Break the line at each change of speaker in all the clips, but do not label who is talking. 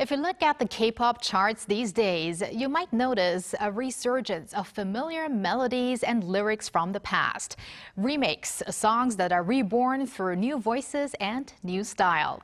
If you look at the K-pop charts these days, you might notice a resurgence of familiar melodies and lyrics from the past. Remakes, songs that are reborn through new voices and new style.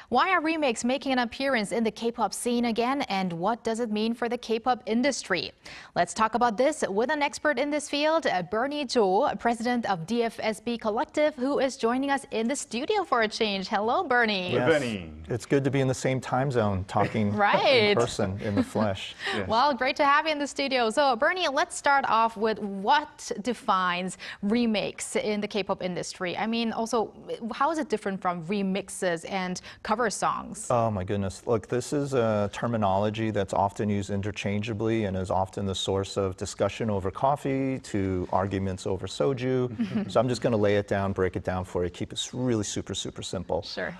Why are remakes making an appearance in the K-pop scene again, and what does it mean for the K-pop industry? Let's talk about this with an expert in this field, Bernie Jo, president of DFSB Kollective, who is joining us in the studio for a change. Hello, Bernie.
Yes. Bernie. It's good to be in the same time zone, talking in person, in the flesh.
Yes. Well, great to have you in the studio. So, Bernie, let's start off with what defines remakes in the K-pop industry. I mean, also, how is it different from remixes and cover songs?
Oh my goodness. Look, this is a terminology that's often used interchangeably and is often the source of discussion over coffee to arguments over soju. So I'm just going to lay it down, break it down for you, keep it really super simple.
Sure.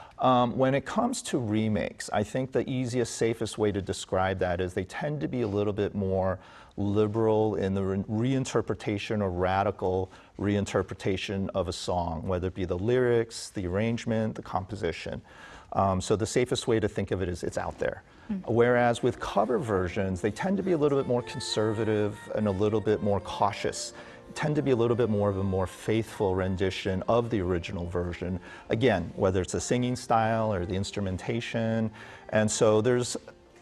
When it comes to remakes, I think the easiest, safest way to describe that is they tend to be a little bit more liberal in the reinterpretation or radical reinterpretation of a song, whether it be the lyrics, the arrangement, the composition. So the safest way to think of it is it's out there. Whereas with cover versions, they tend to be a little bit more conservative and a little bit more cautious. Tend to be a little bit more of a more faithful rendition of the original version. Again, whether it's the singing style or the instrumentation. And so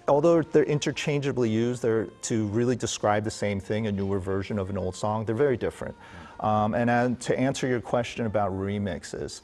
although they're interchangeably used to really describe the same thing, a newer version of an old song, they're very different. And to answer your question about remixes,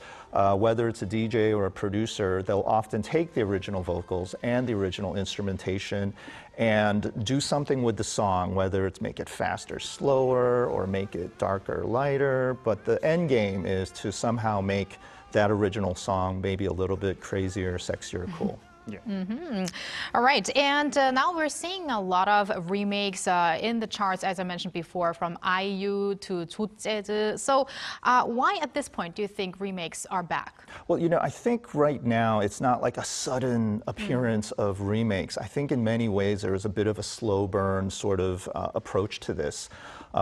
whether it's a DJ or a producer, they'll often take the original vocals and the original instrumentation and do something with the song, whether it's make it faster, slower, or make it darker, lighter. But the end game is to somehow make that original song maybe a little bit crazier, sexier, cool.
Yeah. All right, and now we're seeing a lot of remakes in the charts, as I mentioned before, from IU to ZOZAZZ. So why at this point do you think remakes are back?
Well, you know, I think right now it's not like a sudden appearance of remakes. I think in many ways there is a bit of a slow burn sort of approach to this.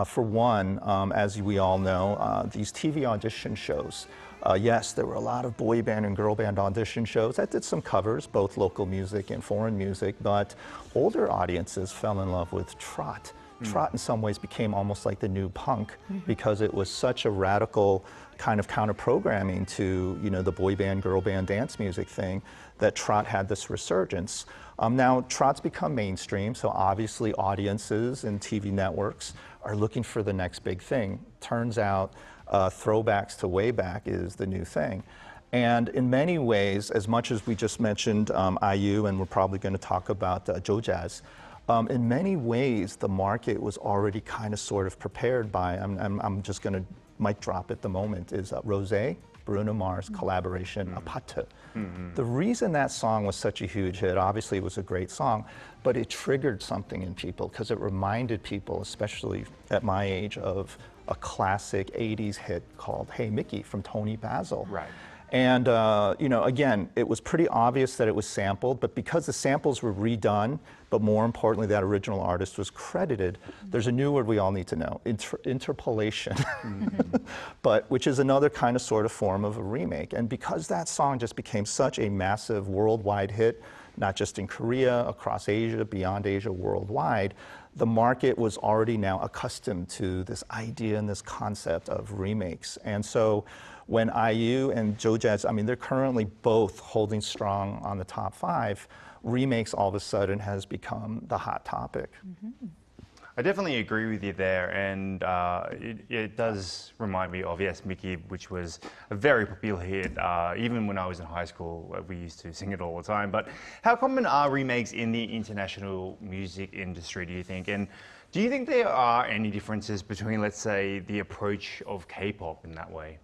For one, as we all know, these TV audition shows. Yes, there were a lot of boy band and girl band audition shows that did some covers, both local music and foreign music, but older audiences fell in love with trot. Trot in some ways became almost like the new punk because it was such a radical kind of counter-programming to, you know, the boy band, girl band dance music thing, that trot had this resurgence. Now, trot's become mainstream, so obviously audiences and TV networks are looking for the next big thing. Turns out throwbacks to way back is the new thing. And in many ways, as much as we just mentioned IU, and we're probably going to talk about ZOZAZZ, in many ways the market was already kind of sort of prepared by, I'm just going to mic drop at the moment, is Rosé, Bruno Mars collaboration, Aparte. The reason that song was such a huge hit, obviously it was a great song, but it triggered something in people because it reminded people, especially at my age, of a classic 80s hit called Hey Mickey from Tony Basil.
Right.
And, you know, again, it was pretty obvious that it was sampled, but because the samples were redone, but more importantly, that original artist was credited, there's a new word we all need to know, interpolation, but which is another kind of sort of form of a remake. And because that song just became such a massive worldwide hit, not just in Korea, across Asia, beyond Asia, worldwide, the market was already now accustomed to this idea and this concept of remakes. And so when IU and ZOZAZZ, I mean, they're currently both holding strong on the top 5, remakes all of a sudden has become the hot topic.
I definitely agree with you there, and it does remind me of Yes Mickey, which was a very popular hit. Even when I was in high school, we used to sing it all the time. But how common are remakes in the international music industry, do you think? And do you think there are any differences between, let's say, the approach of K-pop in that way?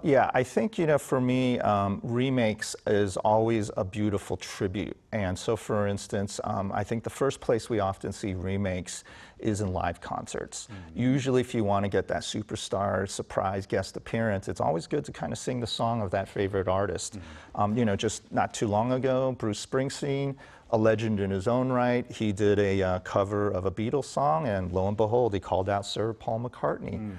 Yeah, I think, you know, for me, remakes is always a beautiful tribute. And so, for instance, I think the first place we often see remakes is in live concerts. Usually, if you want to get that superstar surprise guest appearance, it's always good to kind of sing the song of that favorite artist. You know, just not too long ago, Bruce Springsteen, a legend in his own right, he did a cover of a Beatles song, and lo and behold, he called out Sir Paul McCartney.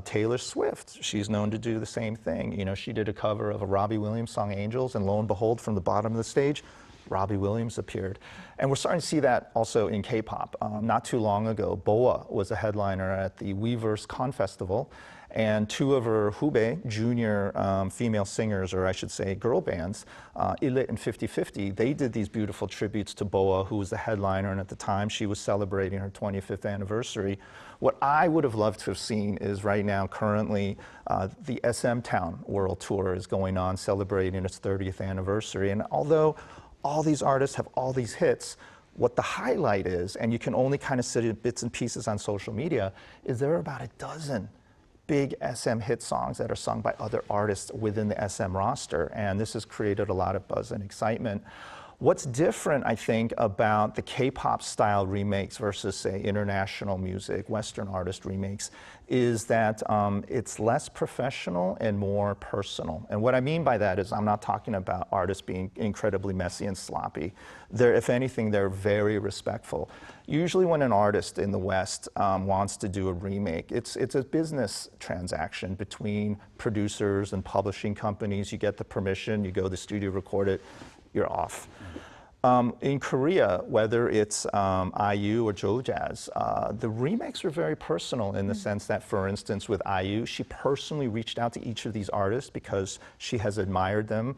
Taylor Swift, she's known to do the same thing. You know, she did a cover of a Robbie Williams song, Angels, and lo and behold, from the bottom of the stage, Robbie Williams appeared. And we're starting to see that also in K-pop. Not too long ago, BoA was a headliner at the Weverse Con Festival, and two of her Hubei junior female singers, or I should say girl bands, Illit and 50/50, they did these beautiful tributes to BoA, who was the headliner, and at the time she was celebrating her 25th anniversary. What I would have loved to have seen is right now, currently, the SM Town World Tour is going on, celebrating its 30th anniversary. And although all these artists have all these hits, what the highlight is, and you can only kind of see bits and pieces on social media, is there are about a dozen big SM hit songs that are sung by other artists within the SM roster, and this has created a lot of buzz and excitement. What's different, I think, about the K-pop style remakes versus, say, international music, Western artist remakes, is that it's less professional and more personal. And what I mean by that is I'm not talking about artists being incredibly messy and sloppy. If anything, they're very respectful. Usually when an artist in the West wants to do a remake, it's a business transaction between producers and publishing companies. You get the permission, you go to the studio, record it, you're off. In Korea, whether it's IU or ZOZAZZ, the remakes are very personal in the sense that, for instance, with IU, she personally reached out to each of these artists because she has admired them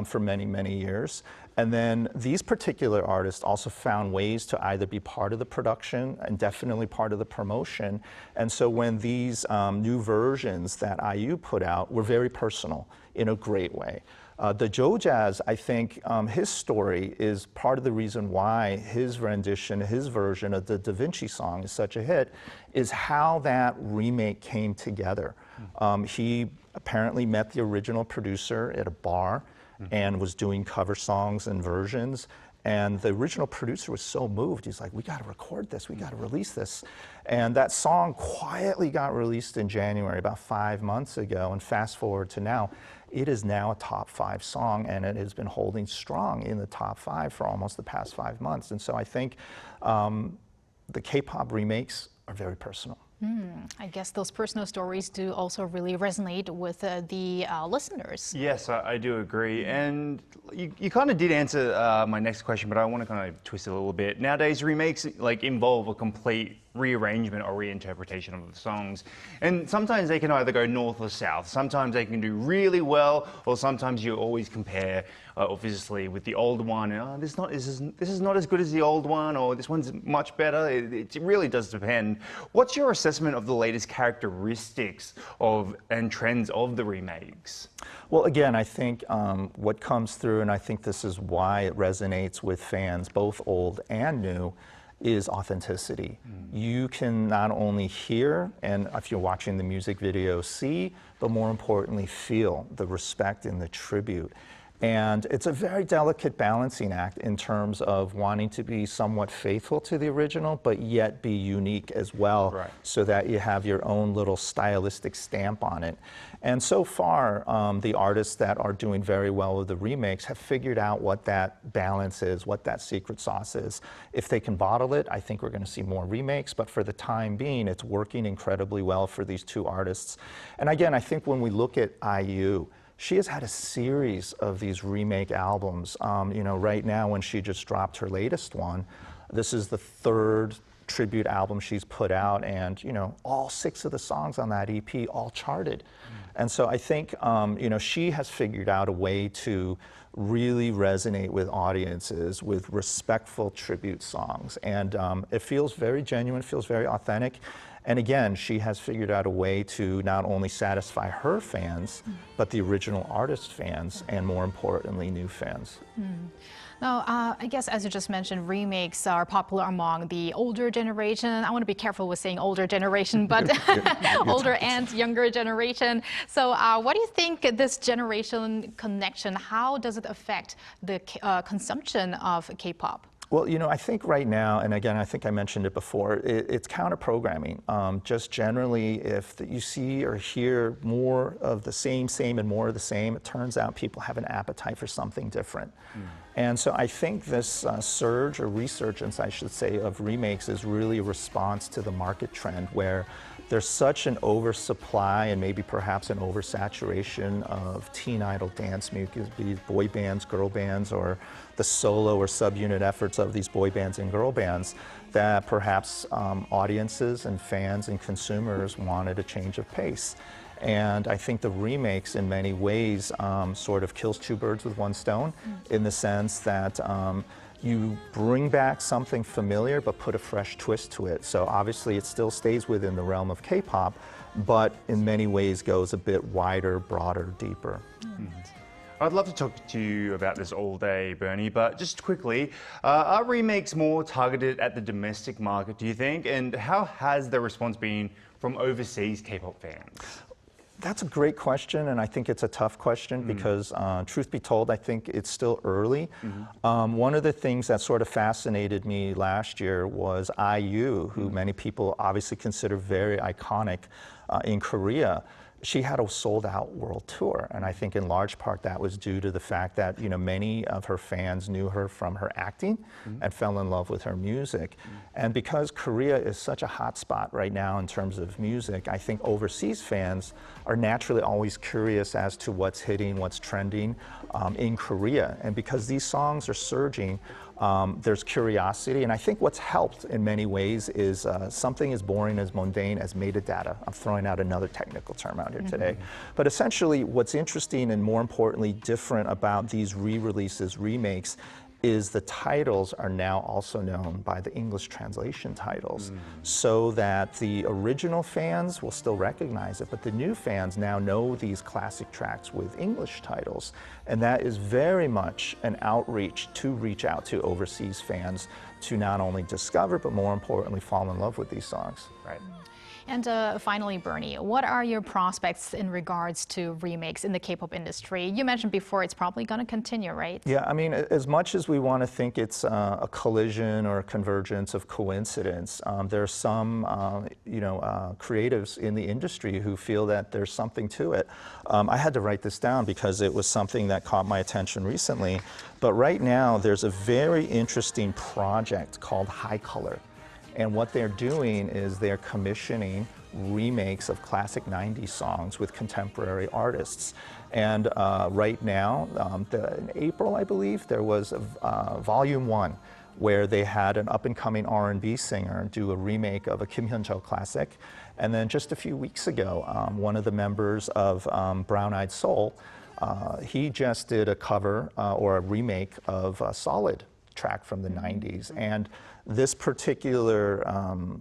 for many, many years. And then these particular artists also found ways to either be part of the production and definitely part of the promotion. And so when these new versions that IU put out were very personal in a great way. The ZOZAZZ, I think his story is part of the reason why his rendition, his version of the Da Vinci song is such a hit, is how that remake came together. He apparently met the original producer at a bar and was doing cover songs and versions. And the original producer was so moved, he's like, we got to record this, we got to release this. And that song quietly got released in January, about 5 months ago, and fast forward to now, it is now a top 5 song, and it has been holding strong in the top 5 for almost the past 5 months. And so I think the K-pop remakes are very personal.
I guess those personal stories do also really resonate with the listeners.
Yes, I do agree. And you kind of did answer my next question, but I want to kind of twist it a little bit. Nowadays, remakes involve a complete rearrangement or reinterpretation of the songs. And sometimes they can either go north or south. Sometimes they can do really well, or sometimes you always compare, obviously, with the old one. This is not as good as the old one, or this one's much better. It really does depend. What's your assessment of the latest characteristics and trends of the remakes?
Well, again, I think what comes through, and I think this is why it resonates with fans, both old and new, is authenticity. You can not only hear, and if you're watching the music video, see, but more importantly, feel the respect and the tribute. And it's a very delicate balancing act in terms of wanting to be somewhat faithful to the original, but yet be unique as well, right, so that you have your own little stylistic stamp on it. And so far, the artists that are doing very well with the remakes have figured out what that balance is, what that secret sauce is. If they can bottle it, I think we're going to see more remakes, but for the time being, it's working incredibly well for these two artists. And again, I think when we look at IU, she has had a series of these remake albums. You know, right now when she just dropped her latest one, this is the 3rd tribute album she's put out, and you know, all 6 of the songs on that EP all charted. And so I think you know, she has figured out a way to really resonate with audiences with respectful tribute songs, and it feels very genuine, feels very authentic. And again, she has figured out a way to not only satisfy her fans, but the original artist fans, and more importantly, new fans.
Now, I guess as you just mentioned, remakes are popular among the older generation. I want to be careful with saying older generation, but older and younger generation. So what do you think this generation connection, how does it affect the consumption of K-pop?
Well, you know, I think right now, and again, I think I mentioned it before, it's counter-programming. Just generally, if you see or hear more of the same, and more of the same, it turns out people have an appetite for something different. And so I think this surge, or resurgence, I should say, of remakes is really a response to the market trend where there's such an oversupply and maybe perhaps an oversaturation of teen idol dance music, be it boy bands, girl bands, or the solo or subunit efforts of these boy bands and girl bands, that perhaps audiences and fans and consumers wanted a change of pace. And I think the remakes in many ways sort of kills two birds with one stone, in the sense that you bring back something familiar but put a fresh twist to it. So obviously it still stays within the realm of K-pop, but in many ways goes a bit wider, broader, deeper.
I'd love to talk to you about this all day, Bernie, but just quickly, are remakes more targeted at the domestic market, do you think? And how has the response been from overseas K-pop fans?
That's a great question, and I think it's a tough question because, truth be told, I think it's still early. One of the things that sort of fascinated me last year was IU, who many people obviously consider very iconic in Korea. She had a sold-out world tour, and I think in large part that was due to the fact that many of her fans knew her from her acting and fell in love with her music. And because Korea is such a hot spot right now in terms of music, I think overseas fans are naturally always curious as to what's hitting, what's trending in Korea. And because these songs are surging, there's curiosity, and I think what's helped in many ways is something as boring as mundane as metadata. I'm throwing out another technical term out here today. But essentially what's interesting and more importantly different about these re-releases, remakes, is the titles are now also known by the English translation titles, so that the original fans will still recognize it, but the new fans now know these classic tracks with English titles. And that is very much an outreach to reach out to overseas fans to not only discover, but more importantly, fall in love with these songs.
Right.
And finally, Bernie, what are your prospects in regards to remakes in the K-pop industry? You mentioned before it's probably going to continue, right?
Yeah, I mean, as much as we want to think it's a collision or a convergence of coincidence, there are some, creatives in the industry who feel that there's something to it. I had to write this down because it was something that caught my attention recently. But right now, there's a very interesting project called High Color. And what they're doing is they're commissioning remakes of classic 90s songs with contemporary artists. And right now, in April, I believe, there was Volume 1, where they had an up-and-coming R&B singer do a remake of a Kim Hyun-jo classic. And then just a few weeks ago, one of the members of Brown Eyed Soul, he just did a cover or a remake of a Solid track from the 90s. And this particular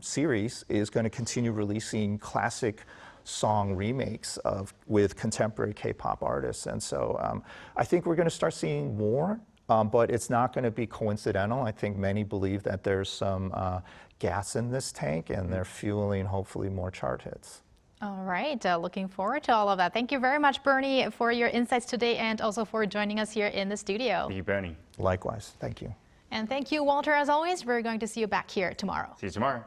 series is going to continue releasing classic song remakes with contemporary K-pop artists. And so I think we're going to start seeing more, but it's not going to be coincidental. I think many believe that there's some gas in this tank, and they're fueling hopefully more chart hits.
All right, looking forward to all of that. Thank you very much, Bernie, for your insights today and also for joining us here in the studio.
Thank you, Bernie.
Likewise, thank you.
And thank you, Walter, as always. We're going to see you back here tomorrow.
See you tomorrow.